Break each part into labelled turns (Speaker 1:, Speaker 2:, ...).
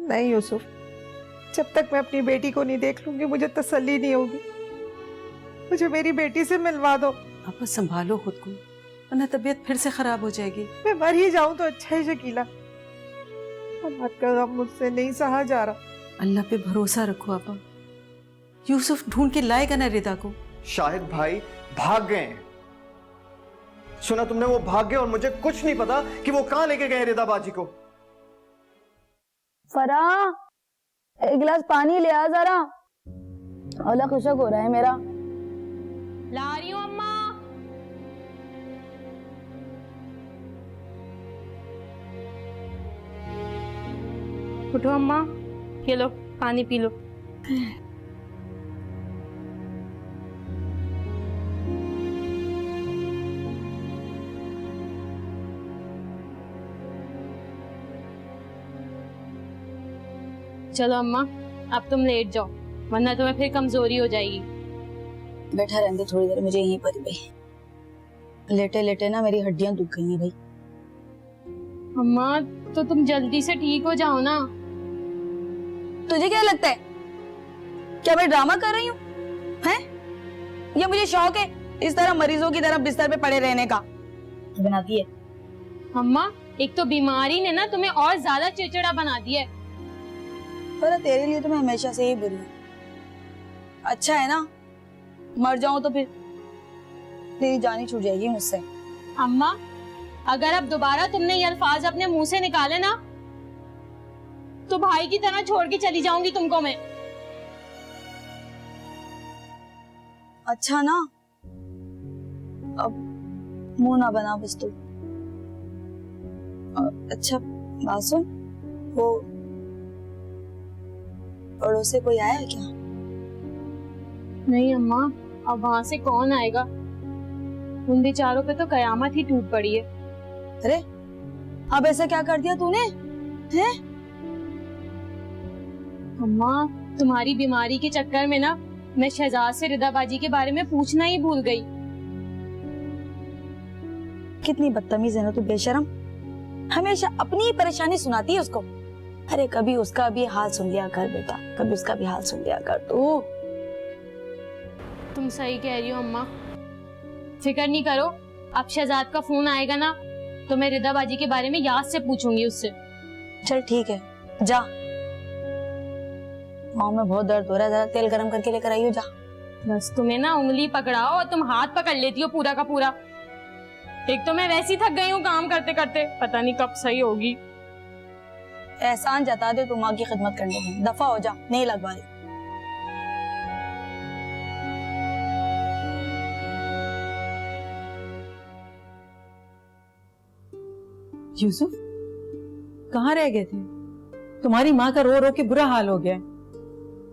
Speaker 1: नहीं यूसुफ, जब तक मैं अपनी बेटी को नहीं देख लूंगी मुझे तसल्ली नहीं होगी। मुझे मेरी बेटी से मिलवा दो।
Speaker 2: आप संभालो खुद को, वरना तबीयत फिर से खराब हो जाएगी।
Speaker 1: मैं मर ही जाऊं तो अच्छा है शकीला, औलाद का गम मुझसे नहीं सहा जा रहा।
Speaker 2: अल्लाह पे भरोसा रखो आपा, यूसुफ ढूंढ के लाएगा ना रिदा को।
Speaker 3: शाहिद भाई भाग गए हैं। सुना तुमने, वो भाग गए और मुझे कुछ नहीं पता कि वो कहां लेके गए रिदा बाजी को।
Speaker 4: फराह, एक गिलास पानी ले आ जरा, गला खुशक हो रहा है मेरा।
Speaker 5: ला रही हूँ अम्मा। उठो अम्मा, ये लो पानी पी लो। चलो अम्मा, अब तुम लेट जाओ, वरना तुम्हें फिर कमजोरी हो जाएगी।
Speaker 4: बैठा रहने दे थोड़ी देर, मुझे यहीं पर ही भाई। लेटे लेटे ना मेरी हड्डियां दुख गई हैं भाई।
Speaker 5: अम्मा तो तुम जल्दी से ठीक हो जाओ ना।
Speaker 4: तुझे क्या लगता है, क्या मैं ड्रामा कर रही हूँ हैं? या मुझे शौक है इस तरह मरीजों की तरह बिस्तर पे पड़े रहने का? बनाती है
Speaker 5: अम्मा, एक तो बीमारी ने ना तुम्हें और ज्यादा चिड़चिड़ा बना दिया है।
Speaker 4: पर तेरे लिए तो मैं हमेशा से ही बुरी हूँ। अच्छा है ना, मर जाऊं तो फिर तेरी जान ही छूट जाएगी मुझसे।
Speaker 5: अम्मा, अगर अब दोबारा तुमने ये अल्फाज अपने मुंह से निकाले ना तो भाई की तरह छोड़ के चली जाऊंगी तुमको मैं।
Speaker 4: अच्छा ना, अब मुंह ना बना बस तू। अच्छा बात सुन, वो पड़ोस से कोई आया क्या?
Speaker 5: नहीं अम्मा, अब वहां से कौन आएगा? उन बेचारों पे तो कयामत ही टूट पड़ी है।
Speaker 4: अरे अब ऐसा क्या कर दिया तूने हैं?
Speaker 5: अम्मा, तुम्हारी बीमारी के चक्कर में ना मैं शहजाद से रिदाबाजी के बारे में पूछना ही भूल गई।
Speaker 4: कितनी बदतमीज है ना तू, बेशरम। हमेशा अपनी ही परेशानी सुनाती है उसको। अरे कभी उसका भी हाल सुन लिया कर बेटा, कभी उसका भी हाल सुन लिया कर तू।
Speaker 5: तुम सही कह रही हो अम्मा, फिक्र नहीं करो, अब शहजाद का फोन आएगा ना तो मैं रिदाबाजी के बारे में याद से पूछूंगी उससे।
Speaker 4: चल ठीक है, जा। पाँव में बहुत दर्द हो रहा है, जरा तेल गरम करके लेकर आइयो, जा।
Speaker 5: बस तुम्हें ना उंगली पकड़ाओ और तुम हाथ पकड़ लेती हो पूरा का पूरा। एक तो मैं वैसी थक गई हूँ काम करते करते, पता नहीं कब सही होगी।
Speaker 4: एहसान जता दे तू माँ की खिदमत करने में, दफा हो जा, नहीं लगवा रही।
Speaker 2: यूसुफ कहाँ रह गए थे? तुम्हारी माँ का रो रो के बुरा हाल हो गया है।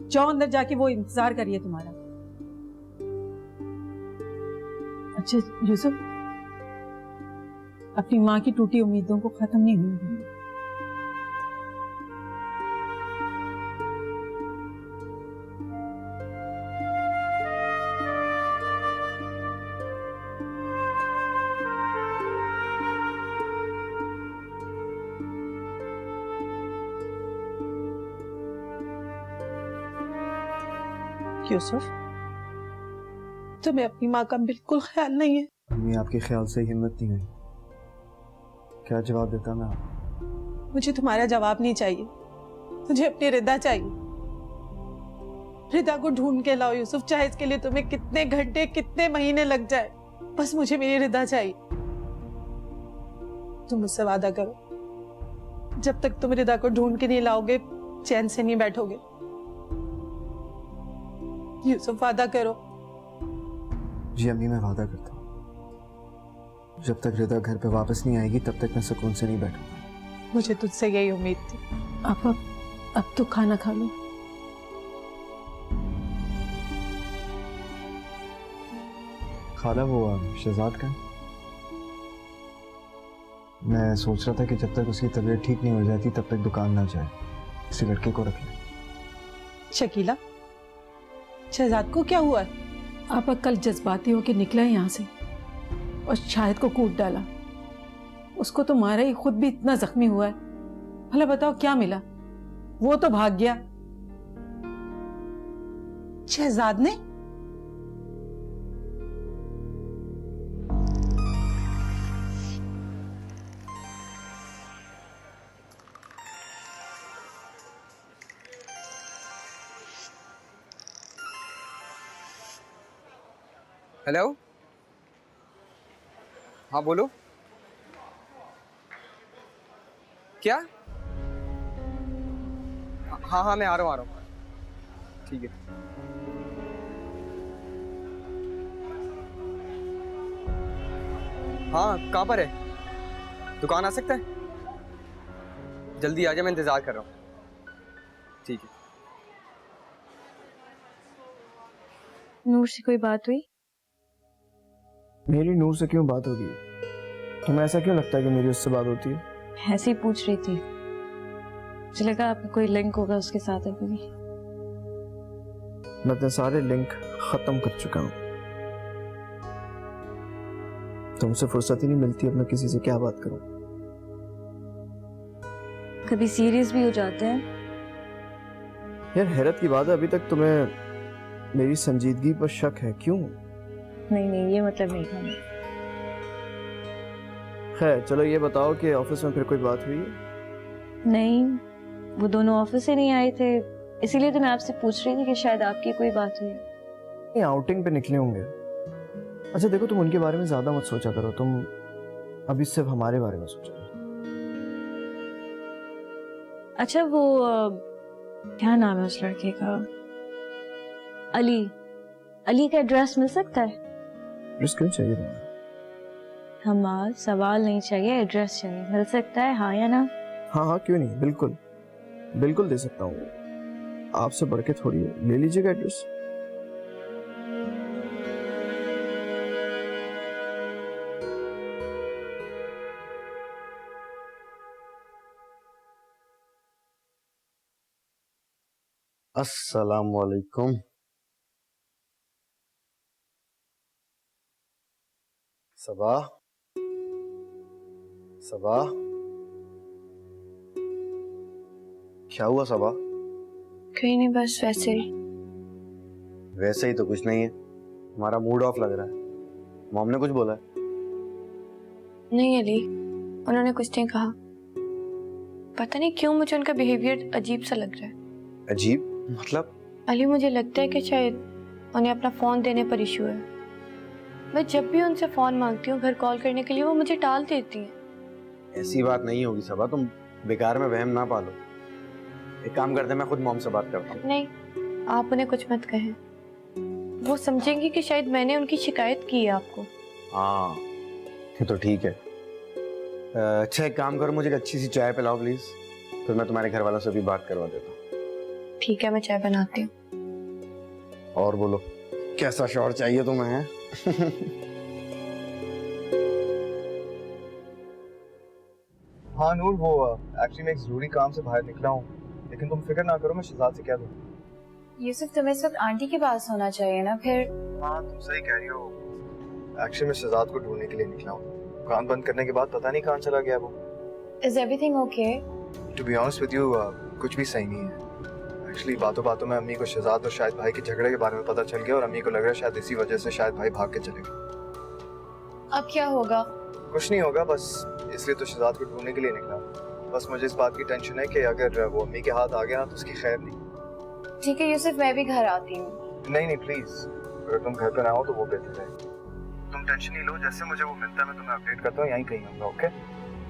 Speaker 2: जाओ अंदर जाके वो इंतजार करिए तुम्हारा। अच्छा यूसुफ, अपनी माँ की टूटी उम्मीदों को खत्म नहीं होने देना।
Speaker 1: यूसुफ, तुम्हें अपनी माँ का बिल्कुल ख्याल नहीं है?
Speaker 3: मम्मी, आपके ख्याल से हिम्मत नहीं हुई। क्या जवाब देता मैं?
Speaker 1: मुझे तुम्हारा जवाब नहीं चाहिए, मुझे अपनी रिदा चाहिए। रिदा को ढूंढ के लाओ यूसुफ, चाहे इसके लिए तुम्हें कितने घंटे कितने महीने लग जाए, बस मुझे मेरी रिदा चाहिए। तुम मुझसे वादा करो, जब तक तुम रिदा को ढूंढ के नहीं लाओगे चैन से नहीं बैठोगे। यूसुफ वादा करो।
Speaker 3: जी अम्मी, मैं वादा करता हूँ, जब तक रिदा घर पे वापस नहीं आएगी तब तक मैं सुकून से नहीं बैठूंगा।
Speaker 1: मुझे तुझसे यही उम्मीद थी।
Speaker 2: अब तो खाना खा लो।
Speaker 3: खाला, वो शहजाद का? मैं सोच रहा था कि जब तक उसकी तबीयत ठीक नहीं हो जाती तब तक दुकान ना जाए, किसी लड़के को रख ले।
Speaker 1: शकीला, शहजाद को क्या हुआ है?
Speaker 2: आपा कल जज्बाती होके निकला है यहाँ से और शाहिद को कूट डाला। उसको तो मारा ही, खुद भी इतना जख्मी हुआ है। भला बताओ क्या मिला? वो तो भाग गया। शहजाद ने?
Speaker 6: हेलो, हाँ बोलो। क्या? हाँ हाँ मैं आ रहा हूँ ठीक है। हाँ कहाँ पर है? दुकान आ सकता है? जल्दी आ जा, मैं इंतजार कर रहा हूँ। ठीक है।
Speaker 4: नूर से कोई बात हुई?
Speaker 3: मेरी नूर से क्यों बात होगी? तुम्हें ऐसा क्यों लगता है कि मेरी उससे बात होती है?
Speaker 4: ऐसे ही पूछ रही थी, मुझे लगा आपका कोई लिंक होगा उसके साथ अभी।
Speaker 3: मैं अपने सारे लिंक खत्म कर चुका हूँ। तुमसे फुर्सत ही नहीं मिलती, अब मैं किसी से क्या बात करूं?
Speaker 4: कभी सीरियस भी हो जाते हैं।
Speaker 3: यार हैरत की बात है, अभी तक तुम्हें मेरी संजीदगी पर शक है, क्यों?
Speaker 4: नहीं नहीं, ये मतलब नहीं था।
Speaker 3: खैर चलो ये बताओ कि ऑफिस में फिर कोई बात हुई है?
Speaker 4: नहीं, वो दोनों ऑफिस से नहीं आए थे, इसीलिए तो मैं आपसे पूछ रही थी कि शायद आपकी कोई बात हुई।
Speaker 3: ये आउटिंग पे निकले होंगे। अच्छा देखो, तुम उनके बारे में ज्यादा मत सोचा करो, तुम अभी सिर्फ हमारे बारे में सोचो।
Speaker 4: अच्छा वो क्या नाम है उस लड़के का? अली। अली का एड्रेस मिल सकता है?
Speaker 3: एड्रेस क्यों चाहिए तुम्हें?
Speaker 4: हमारा सवाल नहीं चाहिए, एड्रेस चाहिए। मिल सकता है, हाँ या ना?
Speaker 3: हाँ हाँ क्यों नहीं, बिल्कुल बिल्कुल दे सकता हूँ। आपसे बढ़ के थोड़ी है, ले लीजिएगा एड्रेस।
Speaker 7: अस्सलाम वालेकुम। सबा, सबा, क्या हुआ सबा?
Speaker 8: कहीं नहीं, बस वैसे ही।
Speaker 7: वैसे ही तो कुछ नहीं है, हमारा मूड ऑफ लग रहा है। मॉम ने कुछ बोला है?
Speaker 8: नहीं अली, उन्होंने कुछ नहीं कहा। पता नहीं क्यों मुझे उनका बिहेवियर अजीब सा लग रहा है।
Speaker 7: अजीब मतलब?
Speaker 8: अली मुझे लगता है कि शायद उन्हें अपना फोन देने पर इशू है। मैं जब भी उनसे फोन मांगती हूँ घर कॉल करने के लिए, वो मुझे टाल देती हैं।
Speaker 7: ऐसी बात नहीं होगी सबा, तुम बेकार में वहम ना पालो। एक काम करते हैं, मैं खुद मॉम से बात करता हूँ।
Speaker 8: नहीं, आप उन्हें कुछ मत कहें, वो समझेंगे कि शायद मैंने उनकी शिकायत की है आपको।
Speaker 7: हाँ ये तो ठीक है। अच्छा एक काम करो, मुझे एक अच्छी सी चाय पिलाओ प्लीज, फिर मैं तुम्हारे घर वालों से भी बात करवा देता हूँ।
Speaker 8: ठीक है, मैं चाय बनाती हूँ।
Speaker 7: और बोलो, कैसा शौहर चाहिए तुम्हें?
Speaker 3: हाँ नूर, वो एक्चुअली मैं एक जरूरी काम से बाहर निकला हूँ, लेकिन तुम फिक्र ना करो, मैं शहजाद से कह दूँ।
Speaker 9: यूसुफ, तुम्हें इस वक्त आंटी के पास होना चाहिए ना फिर।
Speaker 3: हाँ तुम सही कह रही हो, एक्चुअली मैं शहजाद को ढूंढने के लिए निकला हूँ। दुकान बंद करने के बाद पता नहीं कहाँ चला गया वो।
Speaker 9: Is everything okay?
Speaker 3: To be honest with you, कुछ भी सही नहीं है। एक्चुअली बातों बातों में अम्मी को शहजाद और शायद भाई के झगड़े के बारे में पता चल गया, और अम्मी को लग रहा है शायद इसी वजह से शायद भाई भाग के चले गए।
Speaker 9: अब क्या होगा?
Speaker 3: कुछ नहीं होगा, बस इसलिए तो शहजाद को ढूंढने के लिए निकला। बस मुझे इस बात की टेंशन है कि अगर वो अम्मी के हाथ आ गया ना तो उसकी खैर नहीं।
Speaker 9: ठीक है यूसुफ, मैं भी घर आती हूँ।
Speaker 3: नहीं नहीं प्लीज, अगर तुम घर पे ना हो तो वो बेहतर है। तुम टेंशन नहीं लो, जैसे मुझे वो मिलता है मैं तुम्हें अपडेट करता हूँ, यहीं कहीं होगा। ओके,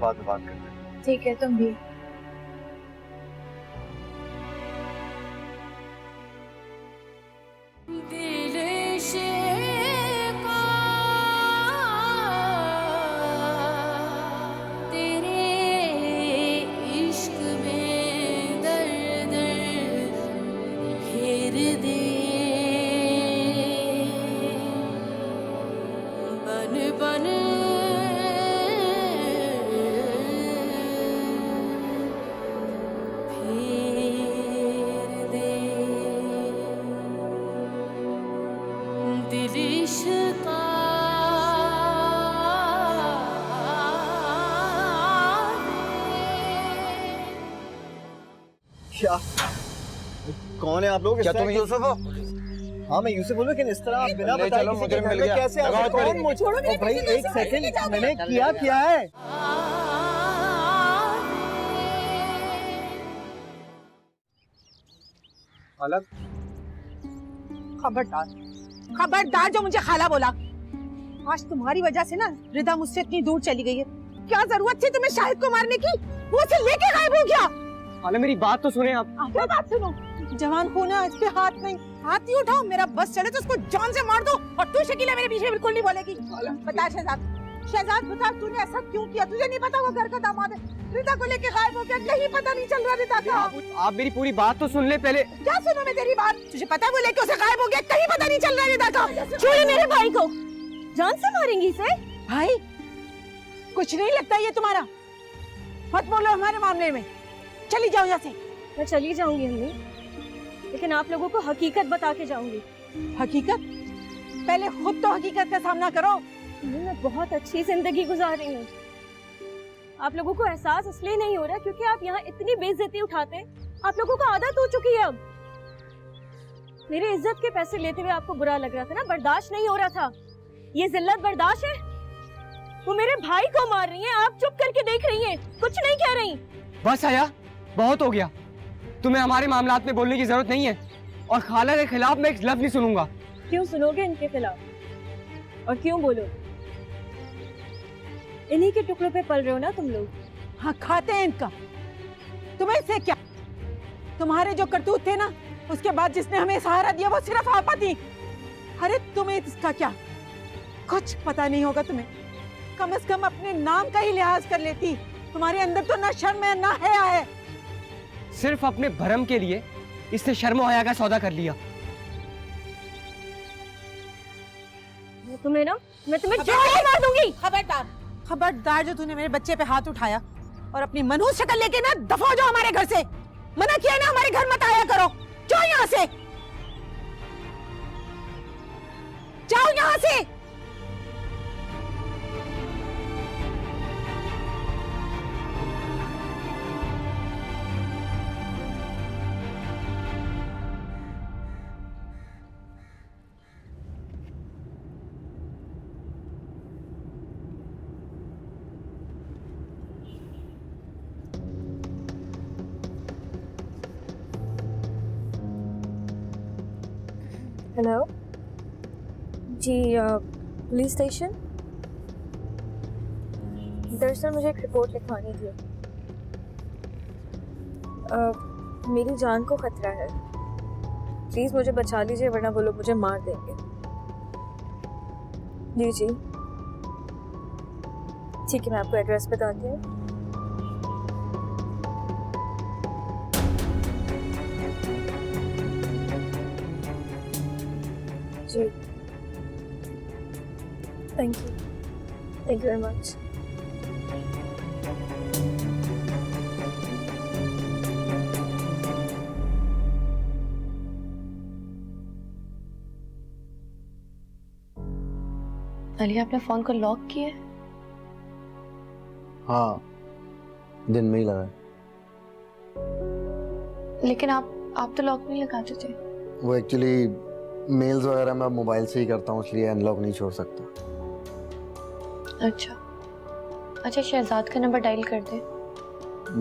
Speaker 3: बाद में बात करते हैं।
Speaker 9: ठीक है, तुम भी।
Speaker 3: क्या कौन है आप लोग?
Speaker 7: क्या तुम यूसुफ हो?
Speaker 3: हाँ मैं यूसुफ बोलूं, लेकिन इस तरह आप बिना
Speaker 7: ले
Speaker 3: बताए
Speaker 7: चलो,
Speaker 3: किसी
Speaker 7: मुझे
Speaker 3: के घर
Speaker 7: मिल
Speaker 3: में
Speaker 7: गया।
Speaker 3: कैसे आ
Speaker 7: लगाओ
Speaker 3: सकते हो?
Speaker 7: मेरे-
Speaker 3: ओ भाई एक सेकंड, मैंने किया क्या है?
Speaker 6: अलग
Speaker 2: खबरदार, खबरदार जो मुझे खाला बोला। आज तुम्हारी वजह से ना रिदा मुझसे इतनी दूर चली गई है। क्या जरूरत थी तुम्हें शाहिद को मारने की? वो उसे लेके गायब हो गया।
Speaker 6: खाला मेरी बात तो सुने आप।
Speaker 2: क्या बात सुनो? जवान खून है, इस पे हाथ नहीं, हाथ ही उठाओ। मेरा बस चले तो उसको जान से मार दो। और तू शकीला मेरे पीछे बिल्कुल नहीं बोलेगी। बता शहजाद, शहजाद बता तूने ऐसा क्यों किया? तुझे नहीं पता वो घर का दामाद है? रिदा को लेके गायब हो गया, कहीं पता नहीं चल रहा रिदा का।
Speaker 6: आप मेरी पूरी बात तो सुन ले पहले।
Speaker 2: क्या सुनो मैं तेरी बात? तुझे पता है वो लेके उसे गायब हो गया, कहीं पता नहीं चल रहा रिदा का। छोड़ो मेरे भाई को, जान से मारेंगी इसे। भाई कुछ नहीं लगता ये तुम्हारा? मत बोलो हमारे मामले में। चली जाओ यहाँ से।
Speaker 10: मैं चली जाऊंगी अम्मी, लेकिन आप लोगों को हकीकत बता के जाऊंगी।
Speaker 2: हकीकत? पहले खुद तो हकीकत का सामना करो।
Speaker 10: मैं बहुत अच्छी जिंदगी गुजार रही हूँ। आप लोगों को एहसास इसलिए नहीं हो रहा क्योंकि आप यहाँ इतनी बेइज्जती उठाते हैं। आप लोगों को आदत हो चुकी है अब। मेरी इज्जत के पैसे लेते हुए आपको बुरा लग रहा था ना, बर्दाश्त नहीं हो रहा था। ये जिल्लत बर्दाश्त है? वो मेरे भाई को मार रही हैं, आप चुप करके देख रही हैं, कुछ नहीं कह रही।
Speaker 6: बस आया, बहुत हो गया। तुम्हें हमारे मामलात में बोलने की जरूरत नहीं है। और खाला के खिलाफ मैं एक लफ्ज नहीं सुनूंगा।
Speaker 10: क्यों सुनोगे इनके खिलाफ? और क्यों बोलो? इन्हीं के टुकड़ों पे पल रहे हो ना तुम लोग।
Speaker 2: हाँ खाते हैं इनका। तुम्हें से क्या? तुम्हारे जो करतूत थे ना, उसके बाद जिसने हमें सहारा दिया वो सिर्फ आपा थी। अरे तुम्हें इसका क्या कुछ पता नहीं होगा तुम्हें? कम से कम अपने नाम का ही लिहाज कर लेती। तुम्हारे अंदर तो ना शर्म है ना हया है।
Speaker 6: सिर्फ अपने भरम के लिए इसने शर्म और हया का सौदा कर लिया।
Speaker 10: मैं तुम्हें जान मार दूंगी।
Speaker 2: खबरदार, खबरदार जो तूने मेरे बच्चे पे हाथ उठाया। और अपनी मनहूस शक्ल लेके ना दफा हो जाओ हमारे घर से। मना किया ना हमारे घर मत आया करो। जाओ यहाँ से, जाओ यहाँ से।
Speaker 10: हेलो जी, पुलिस स्टेशन। दरअसल मुझे एक रिपोर्ट लिखवानी थी। मेरी जान को खतरा है, प्लीज़ मुझे बचा लीजिए वरना वो लोग मुझे मार देंगे। जी जी ठीक है, मैं आपको एड्रेस बताती हूँ। जी thank you very much.
Speaker 8: Ali आपने फोन को लॉक किया है?
Speaker 7: हाँ, दिन में ही लगा।
Speaker 8: लेकिन आप तो लॉक नहीं लगाते थे।
Speaker 7: वो एक्चुअली मेल्स वगैरह मैं मोबाइल से ही करता हूँ, इसलिए अनलॉक नहीं छोड़ सकता।
Speaker 8: अच्छा शहजाद का नंबर डायल कर दे।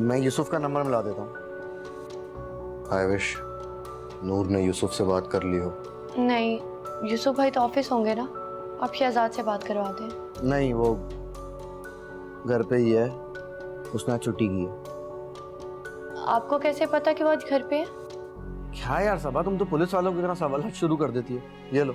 Speaker 7: मैं यूसुफ का नंबर मिला देता हूँ। आई विश नूर ने यूसुफ से बात कर ली हो।
Speaker 8: नहीं, यूसुफ भाई तो ऑफिस होंगे ना, आप शहजाद से बात करवा दें।
Speaker 7: नहीं, वो घर पे ही है, उसने छुट्टी की है।
Speaker 8: आपको कैसे पता कि वो आज घर पे है?
Speaker 7: क्या यार सबा, तुम तो पुलिस वालों की तरह सवाल शुरू कर देती है। ये लो।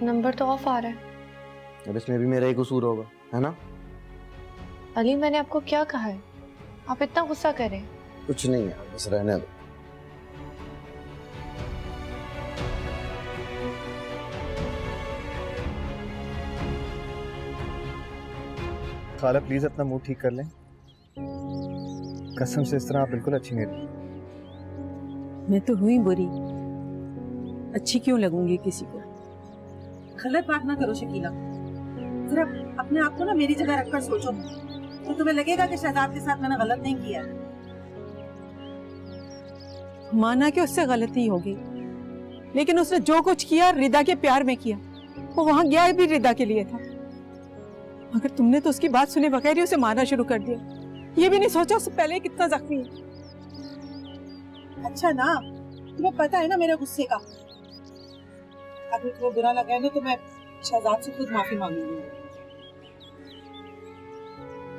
Speaker 8: नंबर तो ऑफ आ रहा है।
Speaker 7: अब इसमें भी मेरा ही कसूर होगा, है ना?
Speaker 8: अली मैंने आपको क्या कहा है, आप इतना गुस्सा करें?
Speaker 7: कुछ नहीं यार, बस रहने दो।
Speaker 3: खाला प्लीज अपना मूड ठीक कर लें। कसम से इस तरह आप बिल्कुल अच्छी नहीं रही।
Speaker 2: मैं तो हुई बुरी, अच्छी क्यों लगूंगी किसी को? गलत बात ना करो शकीला। सिर्फ अपने आप को ना मेरी जगह रखकर सोचो, तो तुम्हें लगेगा कि शहजाद के साथ मैंने गलत नहीं किया। माना कि उससे गलती होगी, लेकिन उसने जो कुछ किया रिदा के प्यार में किया। वो वहां गया भी रिदा के लिए था, मगर तुमने तो उसकी बात सुने बगैर ही उसे मारना शुरू कर दिया। ये भी नहीं सोचा उससे पहले कितना जख्मी है। अच्छा ना, तुम्हें पता है ना मेरे गुस्से का। अगर तुम्हें बुरा लगा है ना तो मैं शहजाद से खुद माफी मांगूंगी।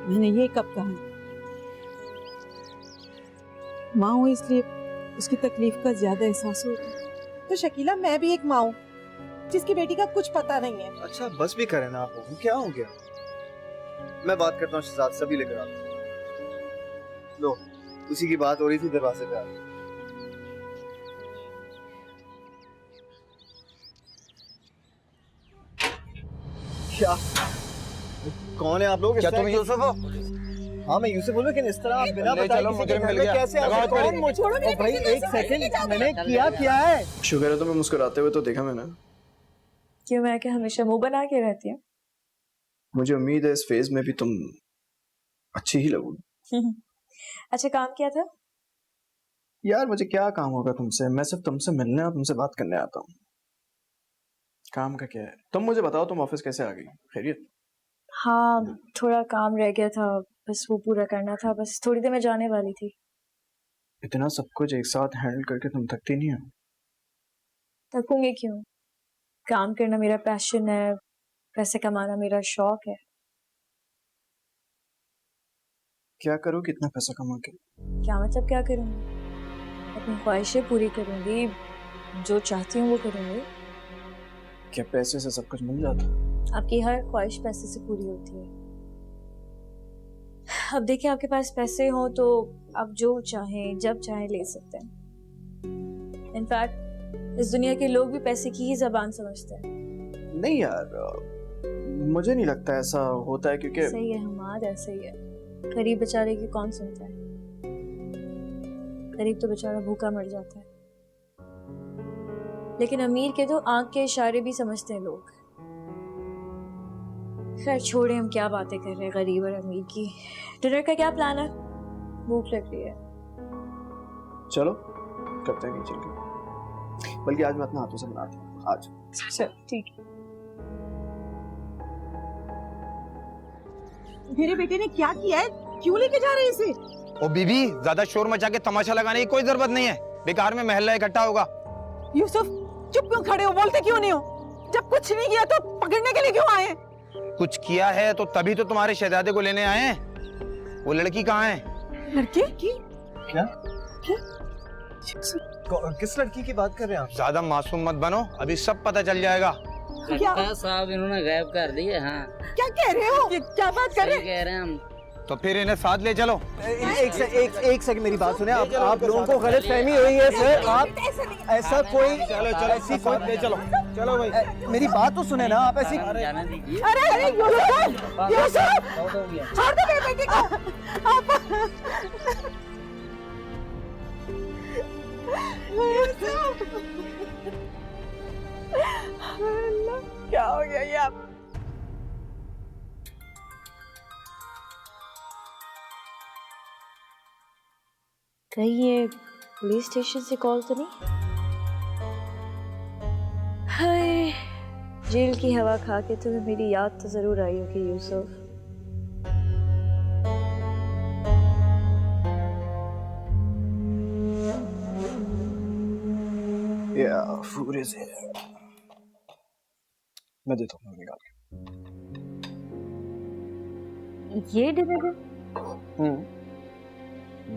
Speaker 2: मैंने ये कब कहा? माँ हूँ इसलिए उसकी तकलीफ का ज्यादा एहसास होता है। तो शकीला, मैं भी एक माँ हूँ जिसकी बेटी का कुछ पता नहीं है।
Speaker 3: अच्छा बस भी करें ना आप लोगों, क्या हो गया? मैं बात करता हूँ शहजाद, सभी लेकर आता हूँ। लो, उसी की बात हो रही थी दरवाजे पे आके। क्या? कौन है आप लोग?
Speaker 7: क्या तुम यूसुफ हो?
Speaker 3: हाँ मैं यूसुफ बोलूं, लेकिन इस तरह आप बिना बताए
Speaker 7: चलो,
Speaker 3: किसी
Speaker 7: मुझे
Speaker 3: के घर
Speaker 7: मिल
Speaker 3: में
Speaker 7: गया।
Speaker 3: कैसे आ गए? कौन मुझे? ओ भाई एक सेकंड, मैंने किया क्या है?
Speaker 11: शुक्र है तुम्हें मुस्कुराते हुए तो देखा मैंने।
Speaker 8: क्यों, मैं क्या हमेशा मुंह बना के रहती हूँ?
Speaker 11: मुझे उम्मीद है इस फेज में भी तुम अच्छी ही लगोगी।
Speaker 8: अच्छा, काम किया था?
Speaker 11: यार मुझे क्या काम होगा तुमसे, मैं सिर्फ तुमसे मिलने और तुमसे बात करने आता हूँ। काम का क्या है? तुम मुझे बताओ, तुम ऑफिस कैसे आ गई? खैरियत?
Speaker 8: हाँ, थोड़ा काम रह गया था, बस वो पूरा करना था। बस थोड़ी देर में जाने वाली थी।
Speaker 11: इतना सब कुछ एक साथ हैंडल करके तुम थकती नहीं हो?
Speaker 8: थकूंगी क्यों? काम करना मेरा पैशन है, पैसे कमाना मेरा शौक है।
Speaker 11: क्या करो कितना पैसा कमा के?
Speaker 8: क्या मतलब क्या करूँगी? अपनी ख्वाहिशें पूरी करूँगी, जो चाहती हूँ वो करूँगी।
Speaker 11: क्या पैसे से सब कुछ मिल जाता?
Speaker 8: आपकी हर ख्वाहिश पैसे से पूरी होती है। अब देखिए, आपके पास पैसे हो तो आप जो चाहें जब चाहें ले सकते हैं। इनफैक्ट इस दुनिया के लोग भी पैसे की ही जबान समझते हैं।
Speaker 11: नहीं यार, मुझे नहीं लगता ऐसा होता है, क्योंकि
Speaker 8: सही है हमाद, ऐसे ही है। गरीब बेचारे की कौन सुनता है? गरीब तो बेचारा भूखा मर जाता है, लेकिन अमीर के तो आंख के इशारे भी समझते हैं लोग। खैर छोड़े, हम क्या बातें कर रहे हैं गरीब और अमीर की। डिनर का क्या प्लान है? भूख लग रही है।
Speaker 11: चलो करते हैं कहीं चल के। बल्कि आज मैं अपने हाथों से बनाती हूँ आज।
Speaker 8: चल ठीक है।
Speaker 2: मेरे बेटे ने क्या किया है? क्यों लेके जा रहे हैं इसे?
Speaker 7: ओ बीबी, ज्यादा शोर मचा के तमाशा लगाने की कोई जरूरत नहीं है। बेकार में महल्ला इकट्ठा होगा।
Speaker 2: यूसुफ, चुप क्यों खड़े हो? बोलते क्यों नहीं हो? जब कुछ नहीं किया तो पकड़ने के लिए क्यों आए?
Speaker 7: कुछ किया है तो तभी तो तुम्हारे शहजादे को लेने आए हैं। वो लड़की कहाँ है?
Speaker 2: लड़की?
Speaker 3: क्या? किस लड़की की बात कर रहे हैं आप?
Speaker 7: ज्यादा मासूम मत बनो, अभी सब पता चल जाएगा।
Speaker 12: लगता साहब इन्होंने गायब कर दिए। हाँ,
Speaker 2: क्या कह रहे हो? क्या बात कर रहे
Speaker 12: कह रहे हैं हम।
Speaker 7: तो फिर इन्हें साथ ले चलो।
Speaker 3: एक सेकंड मेरी बात सुने। आप लोगों को गलत फहमी हुई है सर। आप ऐसा कोई ऐसी कोई ले चलो। चलो भाई, मेरी बात तो सुने ना आप। ऐसी
Speaker 12: जाने दीजिए।
Speaker 2: अरे यूसुफ, छोड़ दो मेरे बेटे को। क्या हो गया ये आप?
Speaker 8: कहीं ये पुलिस स्टेशन से कॉल तो नहीं? हाय, जेल की हवा खा के तुम्हें मेरी याद तो जरूर आई होगी यूसुफ।
Speaker 11: Food is here. मैं देता हूँ निकाल के।
Speaker 8: ये डिनर?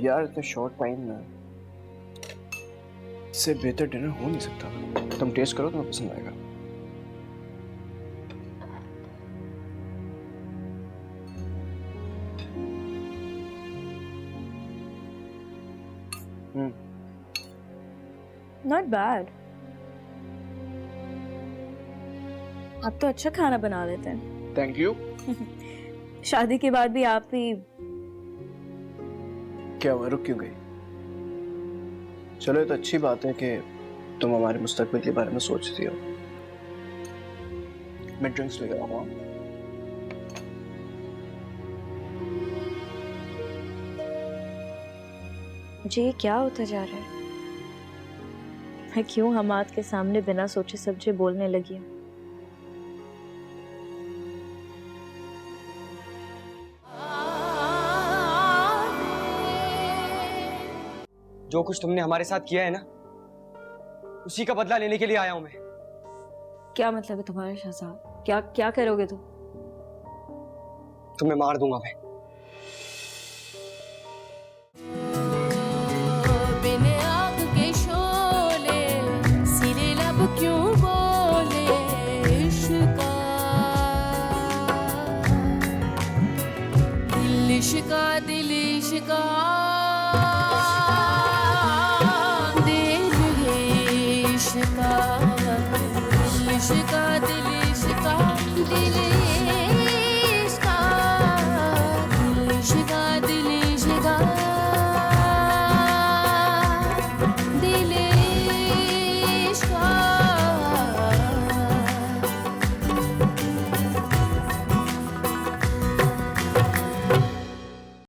Speaker 11: यार इतने शॉर्ट टाइम में इससे बेहतर डिनर हो नहीं सकता। तुम टेस्ट करो, तुम्हें पसंद आएगा।
Speaker 8: Not bad. आप तो अच्छा खाना बना लेते हैं।
Speaker 11: Thank you.
Speaker 8: शादी के बाद भी आप ही।
Speaker 11: क्या हुआ, रुक क्यों गई? चलो ये तो अच्छी बात है कि तुम हमारे मुस्तकबिल के बारे में सोचती हो। मैं ड्रिंक्स लेकर आऊंगा।
Speaker 10: मुझे ये क्या होता जा रहा है? मैं क्यों हमाद के सामने बिना सोचे समझे बोलने लगी हूँ?
Speaker 6: जो कुछ तुमने हमारे साथ किया है ना, उसी का बदला लेने के लिए आया हूं मैं।
Speaker 10: क्या मतलब है तुम्हारा शहजाद? क्या क्या करोगे तुम?
Speaker 6: तुम्हें मार दूंगा मैं।
Speaker 13: बिन आग के शोले सिरे लब क्यों बोले इश्का, दिल इश्का दिल इश्का, दिल है इश्का, दिल इश्का दिल इश्का, दिल